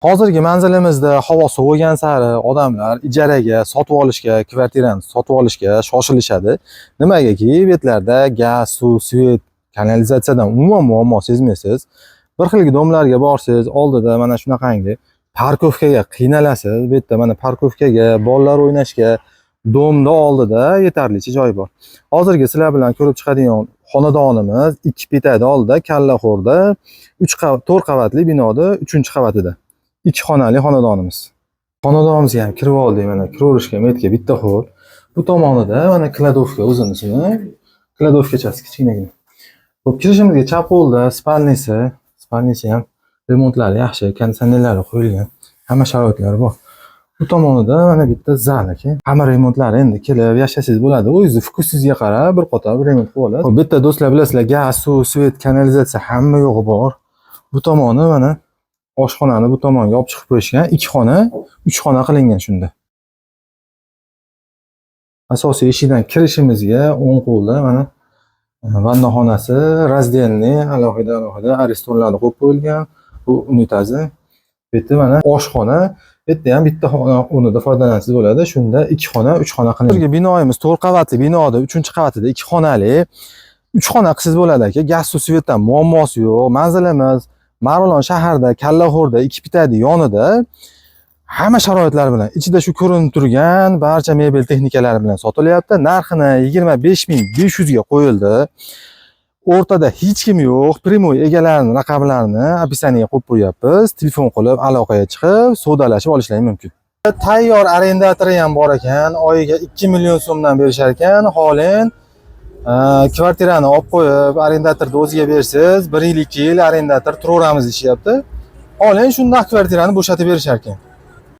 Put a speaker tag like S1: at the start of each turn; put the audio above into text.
S1: Hozirgi manzilimizda havo sovigan sari odamlar ijaraga sotib olishga, kvartirani sotib olishga shoshilishadi. Nimagaki, betlarda gaz, suv, svet, kanalizatsiyadan umuman muammo sezmaysiz. Bir xil domlarga borsangiz, oldida mana shunaqangi parkovkaga qiynalasiz. Bu yerda mana parkovkaga, bolalar o'ynashga domda oldida yetarlicha joy bor. Hozirgi sizlar bilan ko'rib chiqadigan xonadonimiz 2 betada oldida Kallaxo'rda 4 qavatli binoda 3-qavatida. 2 xonali xonadonimiz. Xonadonimizga ham kirib oldik. Mana kiraverishga metka bitta xo'l. Bu tomonida mana kladovka o'zinisi. Kladovkachasi kichkinagina. Xo'p, kirishimizga chap qo'lda spalnisi ham remontlari yaxshi, konditsionerlari qo'yilgan. Hamma sharoitlari bor. Bu tomonida mana bitta zal aka. Hamma remontlari endi kelib yashasangiz bo'ladi. O'zingiz fokusingizga qarab bir qator remont qilib olasiz. Bu yerda do'stlar bilasizlar, gaz, suv, svet, kanalizatsiya hamma yo'g'i bor. Bu tomoni mana oshxonani bu tomonga olib chiqib qo'yishgan. 2 xona, 3 xona qilingan shunda. Asosiy eshikdan kirishimizga o'ng qo'lda mana vannaxonasi, razdelniy, alohida aristonlarni qo'yib qo'yilgan. Bu unitazi. Bu yerda mana oshxona, bu yerda ham bitta xona o'rnida foydalanasiz bo'ladi. Shunda 2 xona, 3 xona qilingan. Hozirgi binoyimiz 4 qavatli binoda 3-qavatida 2 xonali 3 xona qilsangiz bo'ladi aka. Gaz, suv, svetdan muammosi yo'q. Manzilimiz Marg'ilon shaharda, Kallaxo'rda 2 bitadi yonida. Hamma sharoitlar bilan, ichida shu ko'rinib turgan barcha mebel texnikalari bilan sotilyapti. Narxini 25.500 ga qo'yildi. O'rtada hech kim yo'q. Primoy egalarining raqamlarini описаниеga qo'yib qo'yapmiz. Telefon qilib aloqaga chiqib, savdolashib olishlaring mumkin. Tayyor arendatori ham bor ekan. Oyiga 2 million so'mdan berishar ekan. Xolen kvartirani olib qo'yib, arendatorni o'ziga bersiz, 1 yil, 2 yil arendator turaveramiz deyapti. Xolen shunday kvartirani bo'shatib berishar ekan.